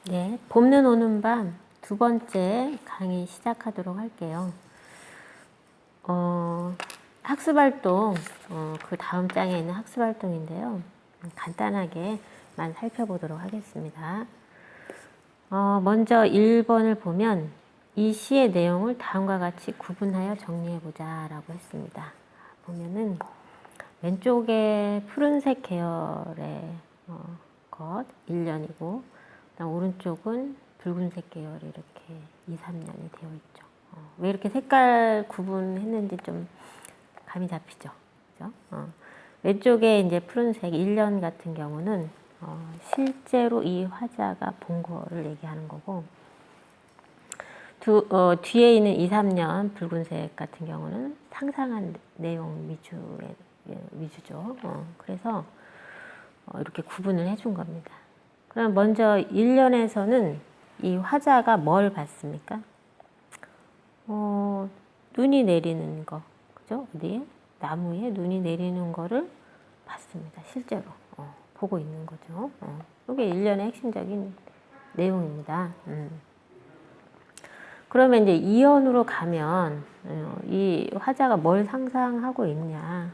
네, 봄는 오는 밤 두 번째 강의 시작하도록 할게요. 학습활동, 그 다음 장에 있는 학습활동인데요. 간단하게만 살펴보도록 하겠습니다. 먼저 1번을 보면 이 시의 내용을 다음과 같이 구분하여 정리해보자 라고 했습니다. 보면은 왼쪽에 푸른색 계열의 것 1년이고 오른쪽은 붉은색 계열이 이렇게 2, 3년이 되어 있죠. 왜 이렇게 색깔 구분했는지 좀 감이 잡히죠. 그죠? 왼쪽에 이제 푸른색 1년 같은 경우는 실제로 이 화자가 본 거를 얘기하는 거고, 뒤에 있는 2, 3년 붉은색 같은 경우는 상상한 내용 위주죠. 그래서 이렇게 구분을 해준 겁니다. 그럼 먼저 1년에서는 이 화자가 뭘 봤습니까? 눈이 내리는 거, 그죠? 어디에? 나무에 눈이 내리는 거를 봤습니다. 실제로 보고 있는 거죠. 이게 1년의 핵심적인 내용입니다. 그러면 이제 2연으로 가면 이 화자가 뭘 상상하고 있냐?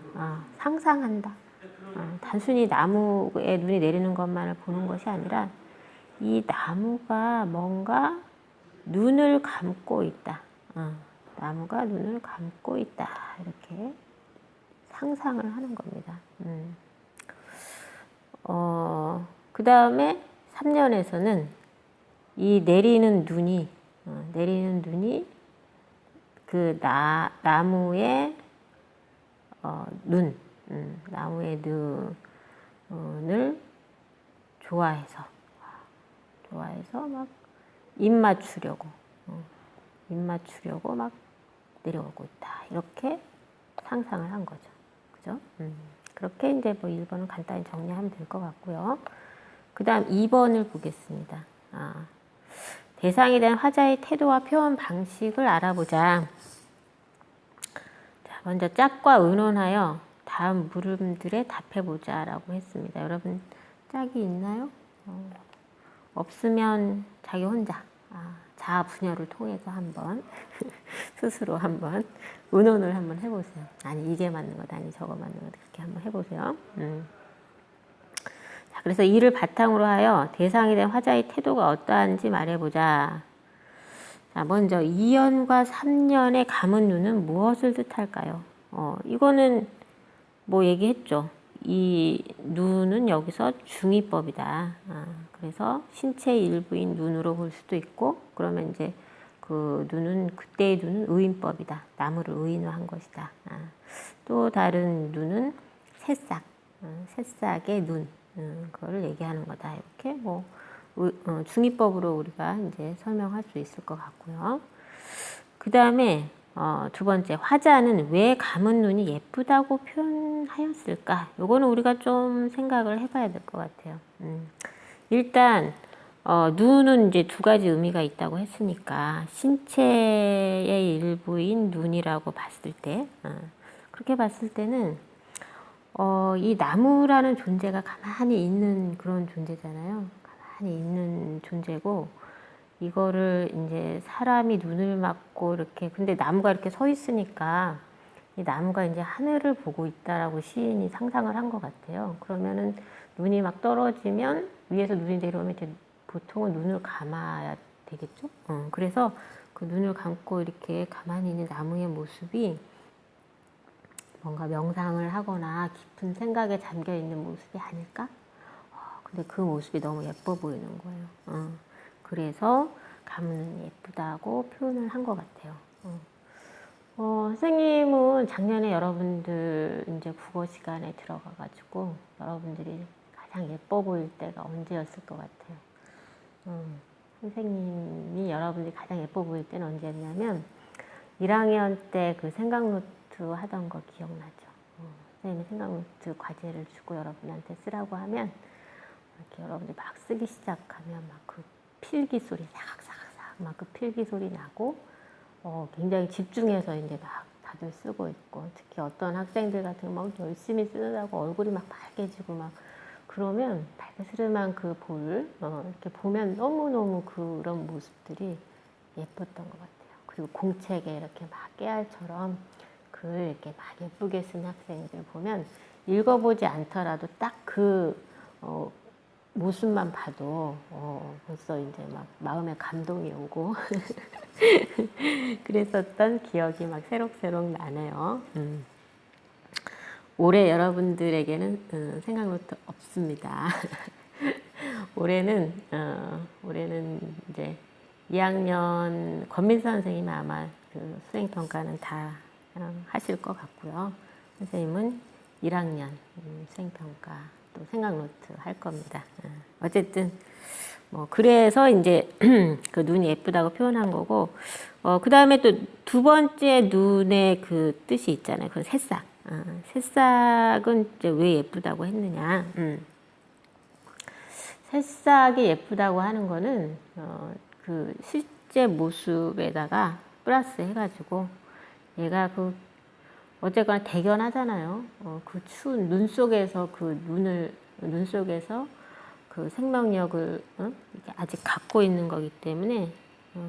상상한다. 단순히 나무에 눈이 내리는 것만을 보는 것이 아니라 이 나무가 뭔가 눈을 감고 있다. 나무가 눈을 감고 있다. 이렇게 상상을 하는 겁니다. 그 다음에 3년에서는 이 내리는 눈이 그 나무의 나무의 눈을 좋아해서 막 입 맞추려고 막 내려오고 있다. 이렇게 상상을 한 거죠. 그죠? 그렇게 이제 뭐 1번은 간단히 정리하면 될 것 같고요. 그 다음 2번을 보겠습니다. 대상이 된 화자의 태도와 표현 방식을 알아보자. 자, 먼저 짝과 의논하여 다음 물음들에 답해보자 라고 했습니다. 여러분 짝이 있나요? 없으면 자기 혼자 자아 분열을 통해서 한번 스스로 한번 의논을 한번 해보세요. 아니 이게 맞는 거다, 아니 저거 맞는 거다, 그렇게 한번 해보세요. 자, 그래서 이를 바탕으로 하여 대상이 된 화자의 태도가 어떠한지 말해보자. 자, 먼저 2년과 3년의 감은 눈은 무엇을 뜻할까요? 이거는 뭐 얘기했죠. 이 눈은 여기서 중의법이다. 그래서 신체의 일부인 눈으로 볼 수도 있고, 그러면 이제 그 눈은, 그때의 눈은 의인법이다. 나무를 의인화한 것이다. 또 다른 눈은 새싹의 눈, 그거를 얘기하는 거다. 이렇게 뭐 중의법으로 우리가 이제 설명할 수 있을 것 같고요. 그 다음에 두 번째, 화자는 왜 감은 눈이 예쁘다고 표현하였을까? 요거는 우리가 좀 생각을 해봐야 될 것 같아요. 일단 눈은 이제 두 가지 의미가 있다고 했으니까 신체의 일부인 눈이라고 봤을 때, 그렇게 봤을 때는 이 나무라는 존재가 가만히 있는 그런 존재잖아요. 가만히 있는 존재고, 이거를 이제 사람이 눈을 맞고 이렇게, 근데 나무가 이렇게 서 있으니까 이 나무가 이제 하늘을 보고 있다라고 시인이 상상을 한 것 같아요. 그러면은 눈이 막 떨어지면 위에서 눈이 내려오면 이제 보통은 눈을 감아야 되겠죠. 그래서 그 눈을 감고 이렇게 가만히 있는 나무의 모습이 뭔가 명상을 하거나 깊은 생각에 잠겨 있는 모습이 아닐까? 근데 그 모습이 너무 예뻐 보이는 거예요. 그래서 감은 예쁘다고 표현을 한 것 같아요. 선생님은 작년에 여러분들 이제 국어 시간에 들어가가지고 여러분들이 가장 예뻐 보일 때가 언제였을 것 같아요. 선생님이 여러분들이 가장 예뻐 보일 때는 언제였냐면 1학년 때 그 생각노트 하던 거 기억나죠? 선생님이 생각노트 과제를 주고 여러분한테 쓰라고 하면 이렇게 여러분들이 막 쓰기 시작하면 막 그 필기 소리 사각사각사각 막 그 필기 소리 나고 굉장히 집중해서 이제 막 다들 쓰고 있고, 특히 어떤 학생들 같은 거 막 열심히 쓰느라고 얼굴이 막 빨개지고 막 그러면 발그스름한 그 볼, 이렇게 보면 너무너무 그런 모습들이 예뻤던 것 같아요. 그리고 공책에 이렇게 막 깨알처럼 글 이렇게 막 예쁘게 쓴 학생들 보면 읽어보지 않더라도 딱 그 모습만 봐도 벌써 이제 막 마음에 감동이 오고 그랬었던 기억이 막 새록새록 나네요. 올해 여러분들에게는 생각노트 없습니다. 올해는 이제 2학년 권민서 선생님이 아마 그 수행평가는 다 하실 것 같고요. 선생님은 1학년 수행평가 또 생각노트 할 겁니다. 어쨌든 뭐 그래서 이제 그 눈이 예쁘다고 표현한 거고, 그 다음에 또 두 번째 눈의 그 뜻이 있잖아요. 그 새싹. 새싹은 이제 왜 예쁘다고 했느냐? 새싹이 예쁘다고 하는 거는 그 실제 모습에다가 플러스 해가지고 얘가 그 어쨌거나 대견하잖아요. 그 추운 눈 속에서 눈 속에서 그 생명력을 아직 갖고 있는 거기 때문에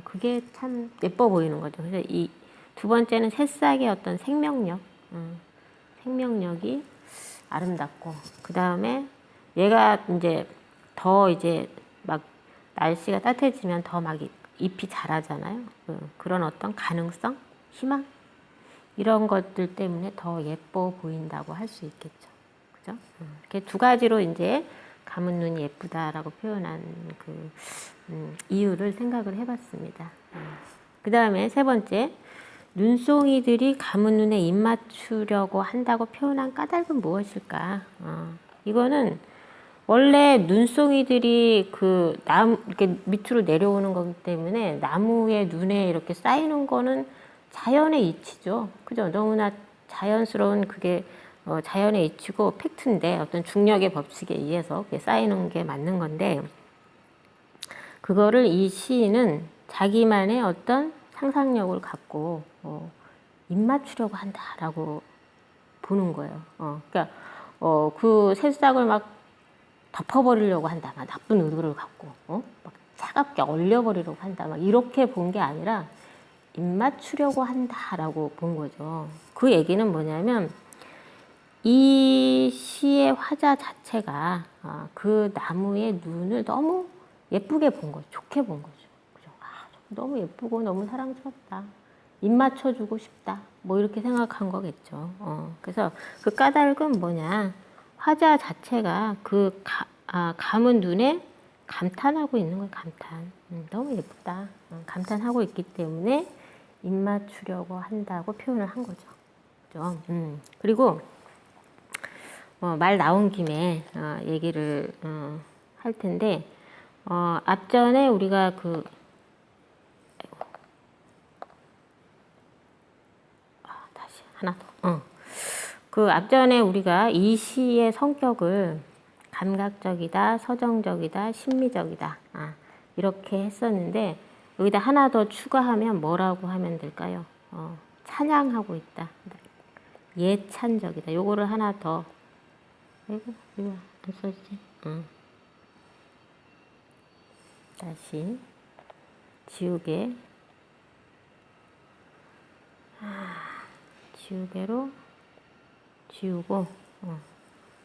그게 참 예뻐 보이는 거죠. 그래서 이 두 번째는 새싹의 어떤 생명력이 아름답고, 그 다음에 얘가 이제 막 날씨가 따뜻해지면 더 막 잎이 자라잖아요. 그런 어떤 가능성, 희망 이런 것들 때문에 더 예뻐 보인다고 할 수 있겠죠. 그죠? 이렇게 두 가지로 이제 감은 눈이 예쁘다라고 표현한 그 이유를 생각을 해봤습니다. 그 다음에 세 번째, 눈송이들이 감은 눈에 입 맞추려고 한다고 표현한 까닭은 무엇일까? 이거는 원래 눈송이들이 그 이렇게 밑으로 내려오는 거기 때문에 나무의 눈에 이렇게 쌓이는 거는 자연의 이치죠. 그죠? 너무나 자연스러운 그게 자연의 이치고 팩트인데, 어떤 중력의 법칙에 의해서 그게 쌓이는 게 맞는 건데, 그거를 이 시인은 자기만의 어떤 상상력을 갖고 입맞추려고 한다라고 보는 거예요. 그러니까 그 새싹을 막 덮어버리려고 한다, 막 나쁜 의도를 갖고 막 차갑게 얼려버리려고 한다, 막 이렇게 본 게 아니라 입맞추려고 한다라고 본 거죠. 그 얘기는 뭐냐면 이 시의 화자 자체가 그 나무의 눈을 너무 예쁘게 본 거죠. 좋게 본 거죠. 그죠? 너무 예쁘고 너무 사랑스럽다. 입 맞춰주고 싶다. 뭐 이렇게 생각한 거겠죠. 그래서 그 까닭은 뭐냐. 화자 자체가 그 감은 눈에 감탄하고 있는 거예요. 감탄. 너무 예쁘다. 감탄하고 있기 때문에 입 맞추려고 한다고 표현을 한 거죠. 그죠? 그리고 말 나온 김에 얘기를 할 텐데, 앞전에 우리가 다시 하나 더. 그 앞전에 우리가 이 시의 성격을 감각적이다, 서정적이다, 심미적이다, 이렇게 했었는데, 여기다 하나 더 추가하면 뭐라고 하면 될까요? 찬양하고 있다. 예찬적이다. 요거를 하나 더. 이거 안 써지지? 다시 지우개. 지우개로 지우고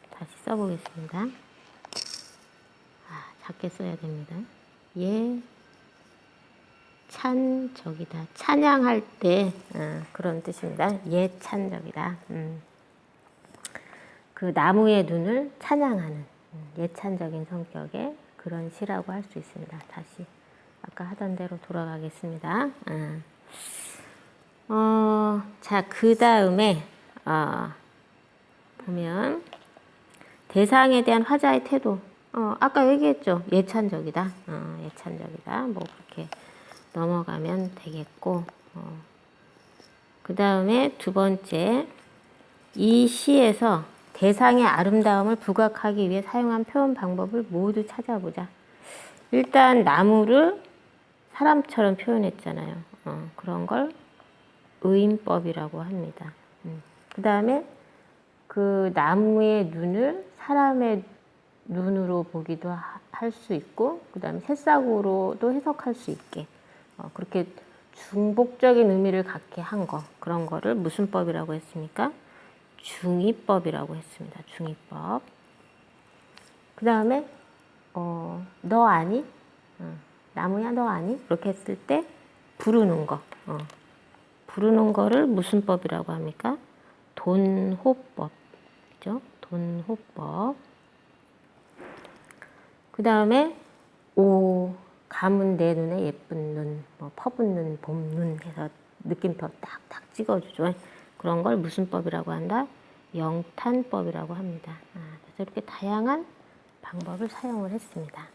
다시 써보겠습니다. 작게 써야 됩니다. 예찬적이다. 찬양할 때 그런 뜻입니다. 예찬적이다. 그 나무의 눈을 찬양하는 예찬적인 성격의 그런 시라고 할 수 있습니다. 다시 아까 하던 대로 돌아가겠습니다. 자, 그 다음에 보면 대상에 대한 화자의 태도. 아까 얘기했죠. 예찬적이다. 예찬적이다. 뭐 그렇게 넘어가면 되겠고, 그 다음에 두 번째, 이 시에서 대상의 아름다움을 부각하기 위해 사용한 표현 방법을 모두 찾아보자. 일단 나무를 사람처럼 표현했잖아요. 그런 걸 의인법이라고 합니다. 그 다음에 그 나무의 눈을 사람의 눈으로 보기도 할 수 있고, 그 다음에 새싹으로도 해석할 수 있게 그렇게 중복적인 의미를 갖게 한 거, 그런 거를 무슨 법이라고 했습니까? 중의법이라고 했습니다. 중의법. 그 다음에 너 아니? 나무야 너 아니? 그렇게 했을 때 부르는 거, 부르는 거를 무슨 법이라고 합니까? 돈호법. 그죠? 돈호법. 그 다음에 오, 감은 내 눈에 예쁜 눈, 뭐 퍼붓는 눈, 봄눈 해서 느낌표 딱딱 찍어주죠. 그런 걸 무슨 법이라고 한다? 영탄법이라고 합니다. 그래서 이렇게 다양한 방법을 사용을 했습니다.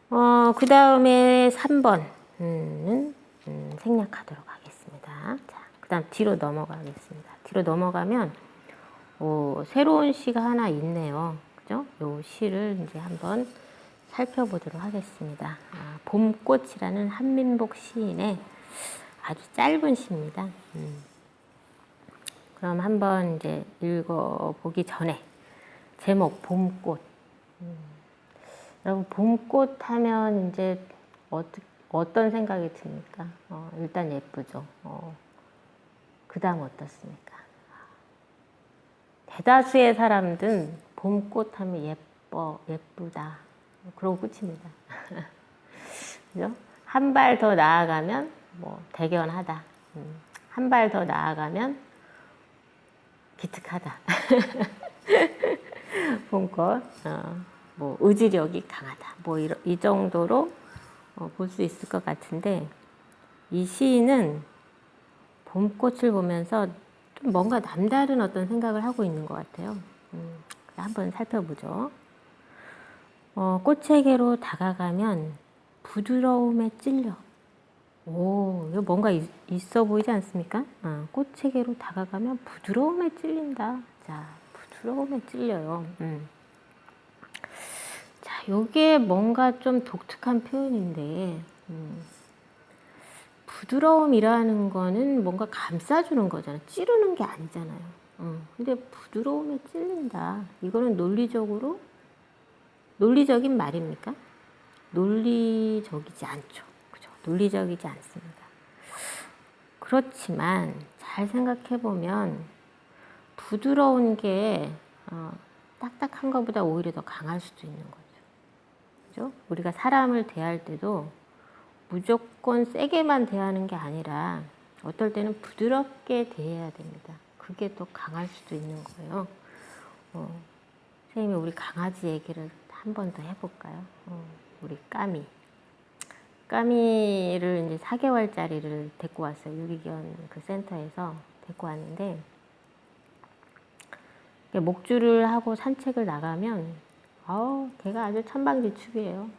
그 다음에 3번은 생략하도록 하겠습니다. 자, 그 다음 뒤로 넘어가겠습니다. 뒤로 넘어가면 새로운 시가 하나 있네요. 그죠? 요 시를 이제 한번 살펴보도록 하겠습니다. 봄꽃이라는 한민복 시인의 아주 짧은 시입니다. 그럼 한번 이제 읽어보기 전에 제목 봄꽃. 여러분 봄꽃 하면 이제 어떤 생각이 듭니까? 일단 예쁘죠. 그 다음 어떻습니까? 대다수의 사람들은 봄꽃 하면 예쁘다. 그러고 끝입니다. 그죠? 한 발 더 나아가면 뭐 대견하다. 한 발 더 나아가면 기특하다. 봄꽃, 뭐 의지력이 강하다. 뭐 이 정도로 볼 수 있을 것 같은데, 이 시인은 봄꽃을 보면서 좀 뭔가 남다른 어떤 생각을 하고 있는 것 같아요. 한번 살펴보죠. 꽃에게로 다가가면 부드러움에 찔려. 오, 이거 뭔가 있어 보이지 않습니까? 꽃에게로 다가가면 부드러움에 찔린다. 자, 부드러움에 찔려요. 자, 요게 뭔가 좀 독특한 표현인데, 부드러움이라는 거는 뭔가 감싸주는 거잖아요. 찌르는 게 아니잖아요. 근데 부드러움에 찔린다. 이거는 논리적인 말입니까? 논리적이지 않죠. 그죠? 논리적이지 않습니다. 그렇지만 잘 생각해 보면 부드러운 게 딱딱한 것보다 오히려 더 강할 수도 있는 거죠. 그죠? 우리가 사람을 대할 때도 무조건 세게만 대하는 게 아니라 어떨 때는 부드럽게 대해야 됩니다. 그게 더 강할 수도 있는 거예요. 선생님이 우리 강아지 얘기를 한 번 더 해볼까요? 우리 까미를 이제 4개월짜리를 데리고 왔어요. 유기견 그 센터에서 데리고 왔는데, 목줄을 하고 산책을 나가면 걔가 아주 천방지축이에요.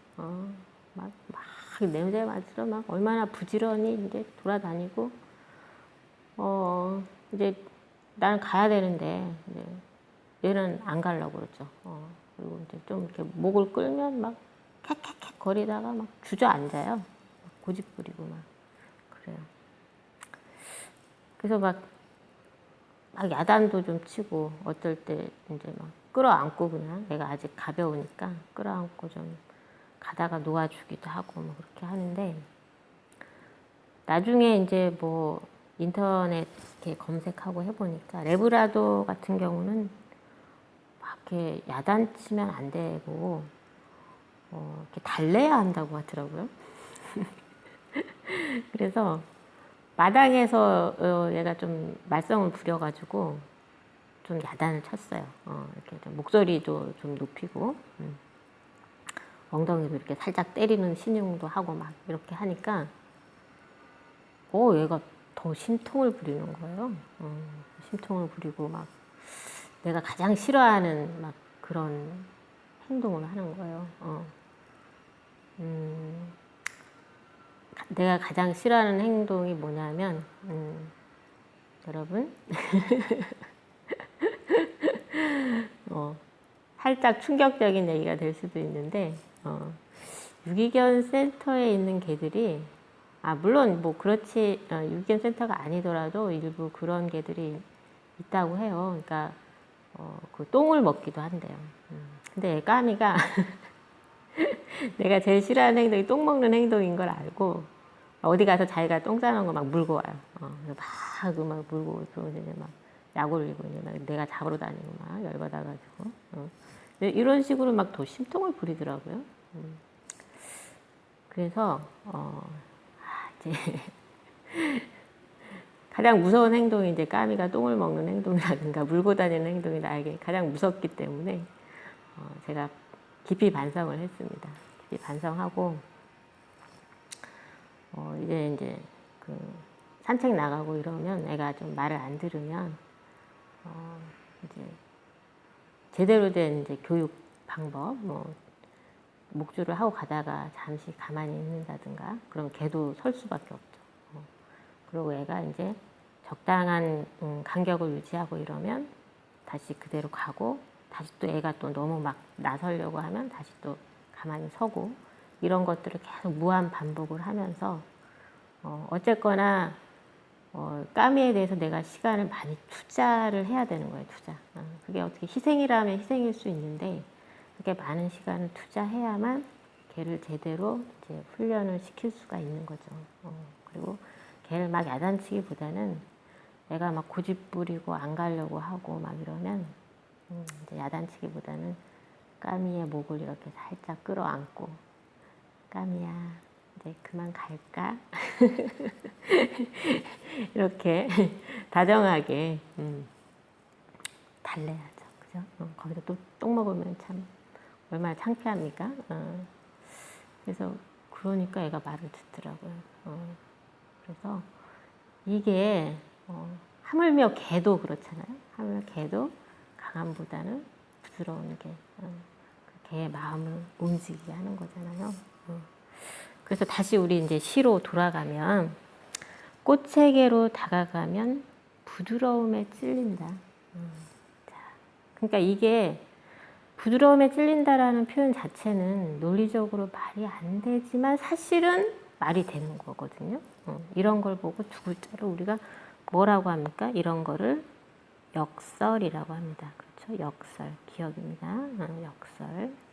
막 냄새 맡으러 막 얼마나 부지런히 이제 돌아다니고, 이제 나는 가야 되는데 이제 얘는 안 가려고 그러죠. 그리고 이제 좀 이렇게 목을 끌면 막 캣캣캣 거리다가 막 주저앉아요. 막 고집 부리고 막 그래요. 그래서 막 야단도 좀 치고, 어떨 때 이제 막 끌어안고, 그냥 내가 아직 가벼우니까 끌어안고 좀 가다가 놓아주기도 하고 뭐 그렇게 하는데, 나중에 이제 뭐 인터넷 이렇게 검색하고 해보니까 레브라도 같은 경우는 막 이렇게 야단치면 안 되고 이렇게 달래야 한다고 하더라고요. 그래서 마당에서 얘가 좀 말썽을 부려가지고 좀 야단을 쳤어요. 이렇게 좀 목소리도 좀 높이고, 엉덩이도 이렇게 살짝 때리는 신용도 하고 막 이렇게 하니까, 얘가 더 심통을 부리는 거예요. 심통을 부리고 막 내가 가장 싫어하는 막 그런 행동을 하는 거예요. 내가 가장 싫어하는 행동이 뭐냐면, 여러분, 살짝 충격적인 얘기가 될 수도 있는데, 유기견 센터에 있는 개들이, 물론 뭐 그렇지, 유기견 센터가 아니더라도 일부 그런 개들이 있다고 해요. 그러니까 그 똥을 먹기도 한대요. 근데 까미가 내가 제일 싫어하는 행동이 똥 먹는 행동인 걸 알고 어디 가서 자기가 똥 싸는 거 막 물고 와요. 막 물고 그러고 이제 막 약올리고 이제 막 내가 잡으러 다니고 막 열받아가지고 이런 식으로 막 더 심통을 부리더라고요. 그래서 이제 가장 무서운 행동이 이제 까미가 똥을 먹는 행동이라든가 물고 다니는 행동이 나에게 가장 무섭기 때문에 제가 깊이 반성을 했습니다. 깊이 반성하고 이제 그 산책 나가고 이러면 애가 좀 말을 안 들으면 이제 제대로 된 이제 교육 방법 목줄을 하고 가다가 잠시 가만히 있는다든가 그럼 걔도 설 수밖에 없죠. 그리고 애가 이제 적당한 간격을 유지하고 이러면 다시 그대로 가고 다시 또 애가 또 너무 막 나서려고 하면 다시 또 가만히 서고 이런 것들을 계속 무한 반복을 하면서 어쨌거나 까미에 대해서 내가 시간을 많이 투자를 해야 되는 거예요. 투자. 그게 어떻게 희생이라면 희생일 수 있는데 그렇게 많은 시간을 투자해야만 걔를 제대로 이제 훈련을 시킬 수가 있는 거죠. 그리고 걔를 막 야단치기보다는 애가 막 고집 부리고 안 가려고 하고 막 이러면 이제 야단치기보다는 까미의 목을 이렇게 살짝 끌어안고 까미야 이제 그만 갈까? 이렇게 다정하게 달래야죠. 그죠? 거기서 또 똥 먹으면 참 얼마나 창피합니까? 그래서 그러니까 애가 말을 듣더라고요. 그래서 이게 하물며 개도 그렇잖아요. 하물며 개도 강함보다는 부드러운 게 개의 마음을 움직이게 하는 거잖아요. 그래서 다시 우리 이제 시로 돌아가면 꽃에게로 다가가면 부드러움에 찔린다. 그러니까 이게 부드러움에 찔린다라는 표현 자체는 논리적으로 말이 안 되지만 사실은 말이 되는 거거든요. 이런 걸 보고 두 글자로 우리가 뭐라고 합니까? 이런 거를 역설이라고 합니다. 그렇죠? 역설, 기억입니다.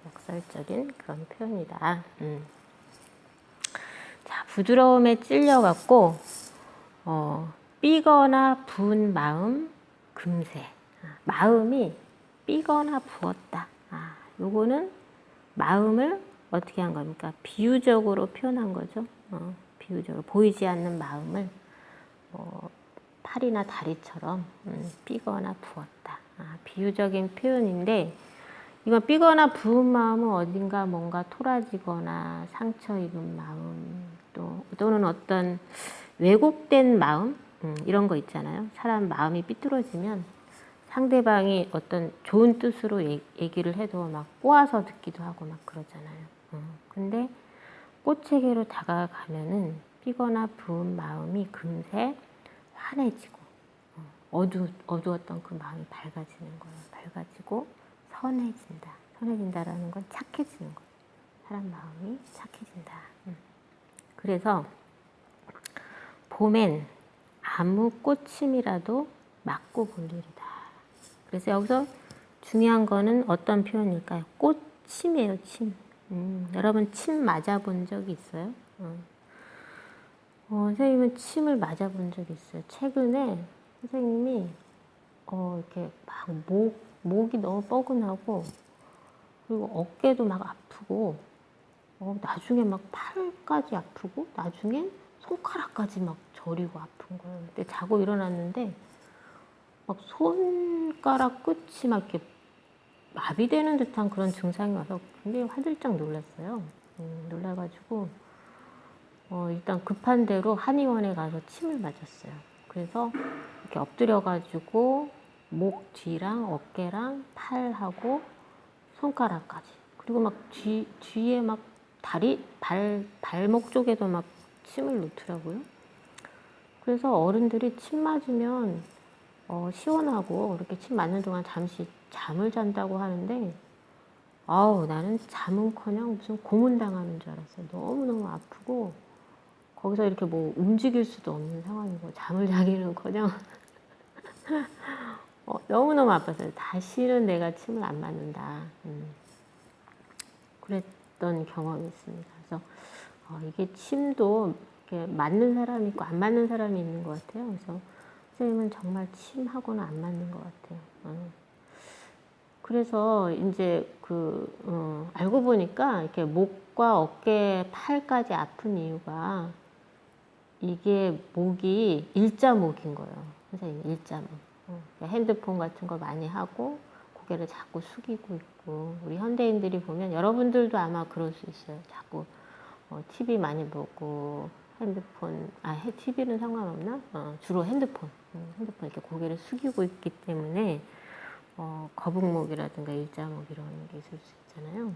역설적인 그런 표현이다. 자, 부드러움에 찔려갖고 삐거나 부은 마음 금세. 마음이 삐거나 부었다. 요거는 마음을 어떻게 한 겁니까? 비유적으로 표현한 거죠. 비유적으로 보이지 않는 마음을 팔이나 다리처럼 삐거나 부었다. 비유적인 표현인데 이건 삐거나 부은 마음은 어딘가 뭔가 토라지거나 상처 입은 마음 또는 어떤 왜곡된 마음 이런 거 있잖아요. 사람 마음이 삐뚤어지면 상대방이 어떤 좋은 뜻으로 얘기를 해도 막 꼬아서 듣기도 하고 막 그러잖아요. 근데 꽃에게로 다가가면은 삐거나 부은 마음이 금세 환해지고 어두웠던 그 마음이 밝아지는 거예요. 밝아지고 선해진다. 선해진다라는 건 착해지는 거예요. 사람 마음이 착해진다. 그래서 봄엔 아무 꽃임이라도 맞고 볼 일이다. 그래서 여기서 중요한 거는 어떤 표현일까요? 꽃침이에요, 침. 여러분 침 맞아본 적이 있어요? 선생님은 침을 맞아본 적이 있어요. 최근에 선생님이 이렇게 막 목이 너무 뻐근하고 그리고 어깨도 막 아프고 나중에 막 팔까지 아프고 나중에 손가락까지 막 저리고 아픈 거예요. 근데 자고 일어났는데 막 손가락 끝이 막 이렇게 마비되는 듯한 그런 증상이 와서 굉장히 화들짝 놀랐어요. 놀라가지고 일단 급한 대로 한의원에 가서 침을 맞았어요. 그래서 이렇게 엎드려가지고 목 뒤랑 어깨랑 팔하고 손가락까지 그리고 막 뒤에 막 다리 발목 쪽에도 막 침을 놓더라고요. 그래서 어른들이 침 맞으면 시원하고 이렇게 침 맞는 동안 잠시 잠을 잔다고 하는데 나는 잠은커녕 무슨 고문당하는 줄 알았어요. 너무너무 아프고 거기서 이렇게 뭐 움직일 수도 없는 상황이고 잠을 자기는커녕 너무너무 아팠어요. 다시는 내가 침을 안 맞는다. 그랬던 경험이 있습니다. 그래서 이게 침도 이렇게 맞는 사람이 있고 안 맞는 사람이 있는 것 같아요. 그래서 선생님은 정말 침하고는 안 맞는 것 같아요. 그래서 이제 알고 보니까 이렇게 목과 어깨, 팔까지 아픈 이유가 이게 목이 일자목인 거예요. 선생님, 일자목. 핸드폰 같은 거 많이 하고 고개를 자꾸 숙이고 있고, 우리 현대인들이 보면 여러분들도 아마 그럴 수 있어요. 자꾸 TV 많이 보고 핸드폰, TV는 상관없나? 주로 핸드폰 이렇게 고개를 숙이고 있기 때문에 거북목이라든가 일자목 이런 게 있을 수 있잖아요.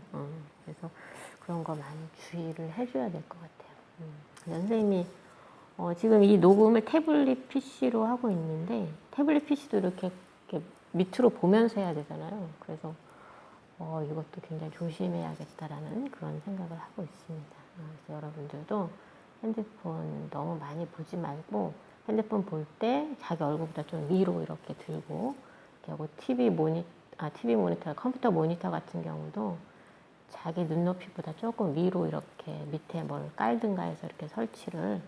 그래서 그런 거 많이 주의를 해줘야 될 것 같아요. 선생님이 지금 이 녹음을 태블릿 PC로 하고 있는데 태블릿 PC도 이렇게 밑으로 보면서 해야 되잖아요. 그래서 이것도 굉장히 조심해야겠다라는 그런 생각을 하고 있습니다. 그래서 여러분들도 핸드폰 너무 많이 보지 말고 핸드폰 볼 때 자기 얼굴보다 좀 위로 이렇게 들고 이렇게 하고 TV 모니터, 컴퓨터 모니터 같은 경우도 자기 눈높이보다 조금 위로 이렇게 밑에 뭘 깔든가 해서 이렇게 설치를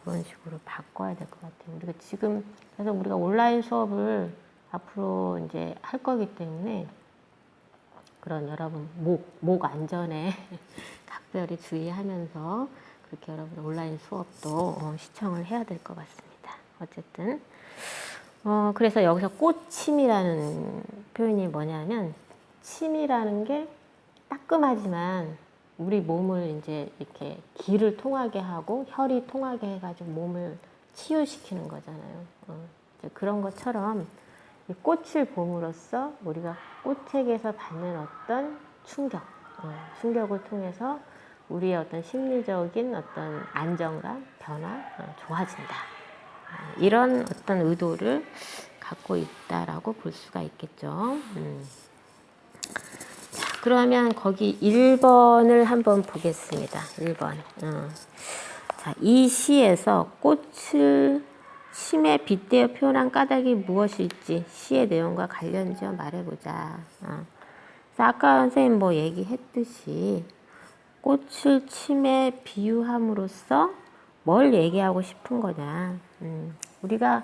그런 식으로 바꿔야 될 것 같아요. 우리가 지금 그래서 우리가 온라인 수업을 앞으로 이제 할 거기 때문에 그런 여러분 목 안전에 각별히 주의하면서 그렇게 여러분 온라인 수업도 시청을 해야 될 것 같습니다. 어쨌든 그래서 여기서 꽃침이라는 표현이 뭐냐면 침이라는 게 따끔하지만 우리 몸을 이제 이렇게 기를 통하게 하고 혈이 통하게 해가지고 몸을 치유시키는 거잖아요. 이제 그런 것처럼 이 꽃을 봄으로써 우리가 꽃에게서 받는 어떤 충격을 통해서 우리의 어떤 심리적인 어떤 안정감, 변화, 좋아진다. 이런 어떤 의도를 갖고 있다라고 볼 수가 있겠죠. 자, 그러면 거기 1번을 한번 보겠습니다. 1번. 자, 이 시에서 꽃을 침에 빗대어 표현한 까닭이 무엇일지 시의 내용과 관련지어 말해보자. 그래서 아까 선생님 뭐 얘기했듯이 꽃을 침에 비유함으로써 뭘 얘기하고 싶은 거냐. 우리가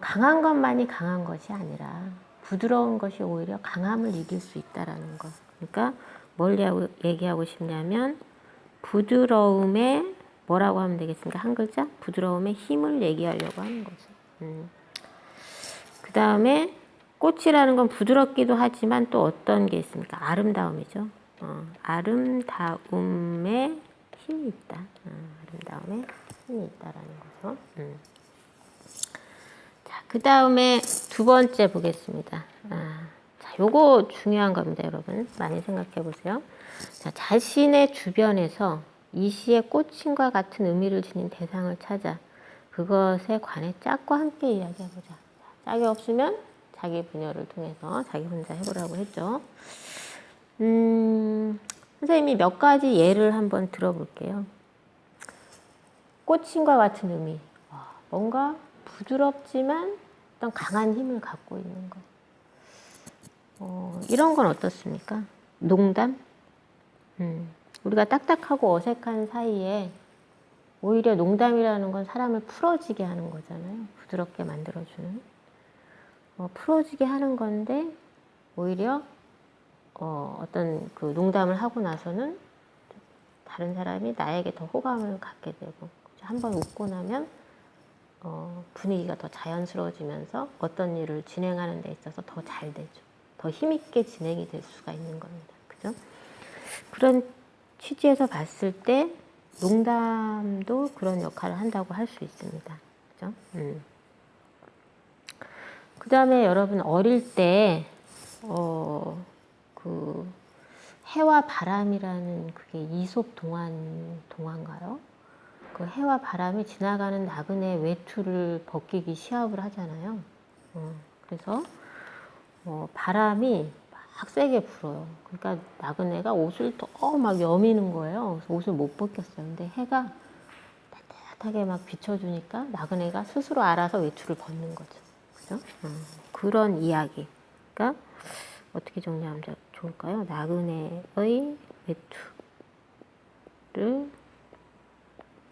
강한 것만이 강한 것이 아니라 부드러운 것이 오히려 강함을 이길 수 있다라는 것. 그러니까 뭘 얘기하고 싶냐면 부드러움에 뭐라고 하면 되겠습니까? 한 글자? 부드러움의 힘을 얘기하려고 하는 거죠. 그 다음에 꽃이라는 건 부드럽기도 하지만 또 어떤 게 있습니까? 아름다움이죠. 아름다움에 힘이 있다. 아름다움에 힘이 있다라는 거죠. 자, 그 다음에 두 번째 보겠습니다. 자, 요거 중요한 겁니다, 여러분. 많이 생각해 보세요. 자, 자신의 주변에서 이 시의 꽃임과 같은 의미를 지닌 대상을 찾아 그것에 관해 짝과 함께 이야기해보자. 짝이 없으면 자기 분열을 통해서 자기 혼자 해보라고 했죠. 선생님이 몇 가지 예를 한번 들어볼게요. 꽃임과 같은 의미. 뭔가 부드럽지만 어떤 강한 힘을 갖고 있는 것. 이런 건 어떻습니까? 농담? 우리가 딱딱하고 어색한 사이에 오히려 농담이라는 건 사람을 풀어지게 하는 거잖아요. 부드럽게 만들어주는. 풀어지게 하는 건데 오히려 어떤 그 농담을 하고 나서는 다른 사람이 나에게 더 호감을 갖게 되고 한번 웃고 나면 분위기가 더 자연스러워지면서 어떤 일을 진행하는 데 있어서 더 잘 되죠. 더 힘있게 진행이 될 수가 있는 겁니다. 그죠? 그런 취지에서 봤을 때 농담도 그런 역할을 한다고 할 수 있습니다. 그죠? 그 다음에 여러분 어릴 때, 그, 해와 바람이라는 그게 이솝 동화인가요? 그 해와 바람이 지나가는 나그네 외투를 벗기기 시합을 하잖아요. 그래서 바람이 막 세게 불어요. 그러니까 나그네가 옷을 더 막 여미는 거예요. 그래서 옷을 못 벗겼어요. 근데 해가 따뜻하게 막 비춰주니까 나그네가 스스로 알아서 외투를 벗는 거죠. 그죠? 그런 이야기가 어떻게 정리하면 좋을까요? 나그네의 외투를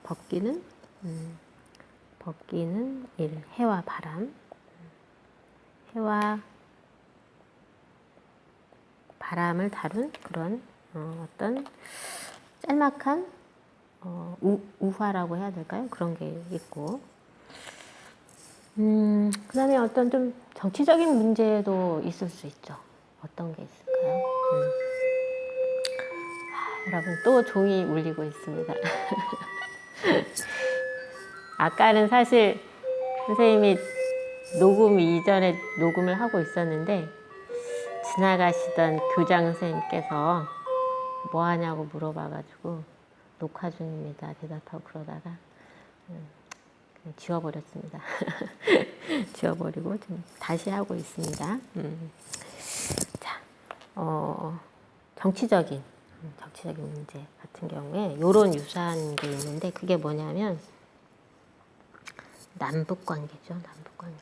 벗기는 일, 해와 바람, 해와 바람을 다룬 그런 어떤 짤막한 우화라고 해야 될까요? 그런 게 있고, 그 다음에 어떤 좀 정치적인 문제도 있을 수 있죠. 어떤 게 있을까요? 여러분 또 종이 울리고 있습니다. 아까는 사실 선생님이 녹음 이전에 녹음을 하고 있었는데 지나가시던 교장 선생님께서 뭐 하냐고 물어봐가지고 녹화 중입니다 대답하고 그러다가 그냥 지워버렸습니다. 지워버리고 좀 다시 하고 있습니다. 자, 정치적인 문제 같은 경우에 이런 유사한 게 있는데 그게 뭐냐면 남북관계죠. 남북관계.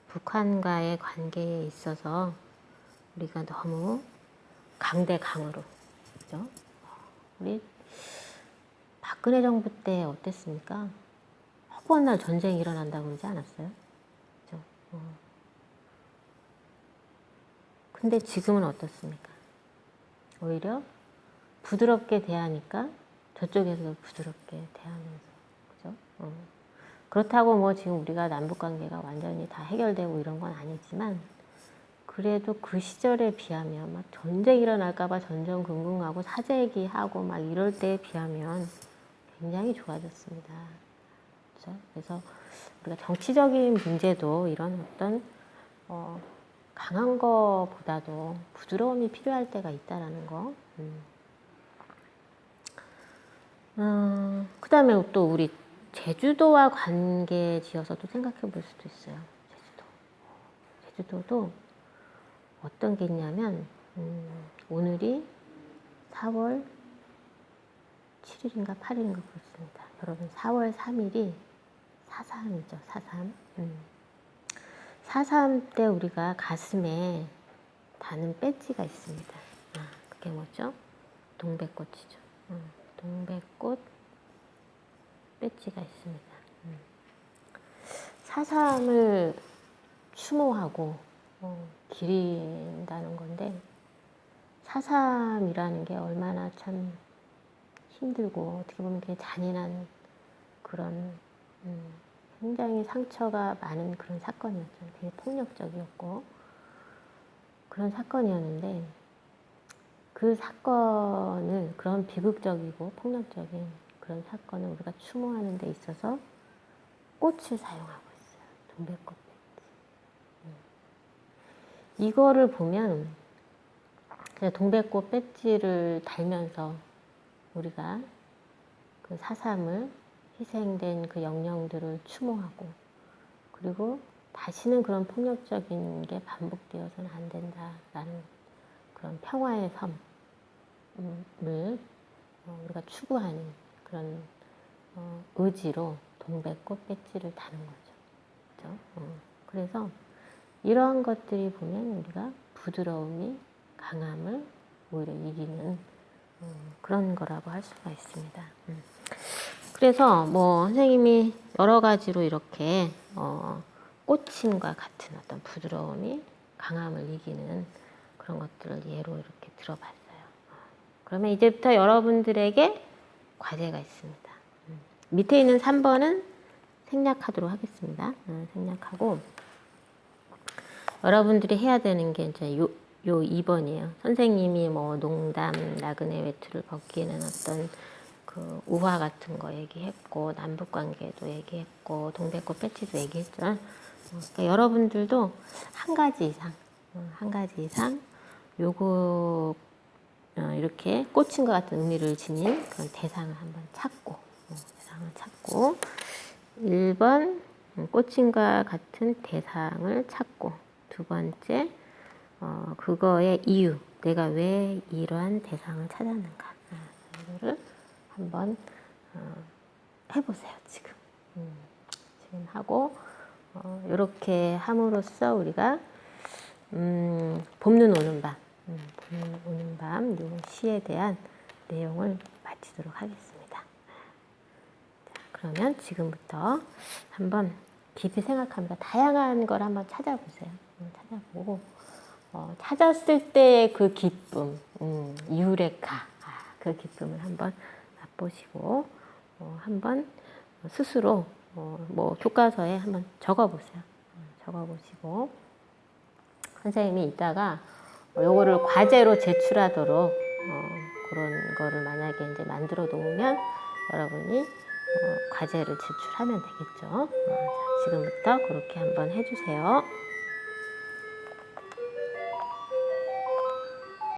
북한과의 관계에 있어서 우리가 너무 강대강으로, 그죠? 우리 박근혜 정부 때 어땠습니까? 허구한 날 전쟁이 일어난다고 그러지 않았어요? 그죠? 근데 지금은 어떻습니까? 오히려 부드럽게 대하니까 저쪽에서도 부드럽게 대하면서, 그죠? 그렇다고 뭐 지금 우리가 남북관계가 완전히 다 해결되고 이런 건 아니지만 그래도 그 시절에 비하면 막 전쟁 일어날까봐 전전긍긍하고 사재 얘기하고 막 이럴 때에 비하면 굉장히 좋아졌습니다. 그렇죠? 그래서 우리가 정치적인 문제도 이런 어떤 강한 거보다도 부드러움이 필요할 때가 있다라는 거. 그 다음에 또 우리 제주도와 관계 지어서도 생각해 볼 수도 있어요. 제주도도 어떤 게 있냐면, 오늘이 4월 7일인가 8일인가 그렇습니다. 여러분, 4월 3일이 4.3이죠, 4.3. 4.3 때 우리가 가슴에 다는 배지가 있습니다. 그게 뭐죠? 동백꽃이죠. 동백꽃 배지가 있습니다. 4.3을 추모하고 기린다는 건데 4.3이라는 게 얼마나 참 힘들고 어떻게 보면 굉장히 잔인한 그런 굉장히 상처가 많은 그런 사건이었죠. 되게 폭력적이었고 그런 사건이었는데 그 사건을 그런 비극적이고 폭력적인 그런 사건을 우리가 추모하는 데 있어서 꽃을 사용하고 있어요. 동백꽃 배지. 이거를 보면 동백꽃 배지를 달면서 우리가 그 4.3을 희생된 그 영령들을 추모하고 그리고 다시는 그런 폭력적인 게 반복되어서는 안 된다라는 그런 평화의 섬을 우리가 추구하는 그런 의지로 동백꽃 배지를 다는 거죠. 그렇죠? 그래서 이러한 것들이 보면 우리가 부드러움이 강함을 오히려 이기는 그런 거라고 할 수가 있습니다. 그래서 뭐 선생님이 여러 가지로 이렇게 꽃임과 같은 어떤 부드러움이 강함을 이기는 그런 것들을 예로 이렇게 들어봤어요. 그러면 이제부터 여러분들에게 과제가 있습니다. 밑에 있는 3번은 생략하도록 하겠습니다. 생략하고 여러분들이 해야 되는 게 이제 요 2번이에요. 선생님이 뭐 농담, 나그네 외투를 벗기는 어떤 그 우화 같은 거 얘기했고 남북관계도 얘기했고 동백꽃 배지도 얘기했죠. 그러니까 여러분들도 한 가지 이상 요거 이렇게 꽂힌 것 같은 의미를 지닌 그런 대상을 한번 찾고 1번 꽂힌과 같은 대상을 찾고 두 번째 그거의 이유 내가 왜 이러한 대상을 찾았는가 이거를 한번 해보세요. 지금 하고 이렇게 함으로써 우리가 봄눈 오는 밤, 봄눈 오는 밤 요 시에 대한 내용을 마치도록 하겠습니다. 자, 그러면 지금부터 한번 깊이 생각하면서 다양한 걸 한번 찾아보세요. 찾아보고 찾았을 때의 그 기쁨, 유레카, 그 기쁨을 한번 맛보시고 한번 스스로 뭐 교과서에 한번 적어보세요. 적어보시고 선생님이 이따가 요거를 과제로 제출하도록 그런 거를 만약에 이제 만들어 놓으면 여러분이 과제를 제출하면 되겠죠. 자, 지금부터 그렇게 한번 해주세요.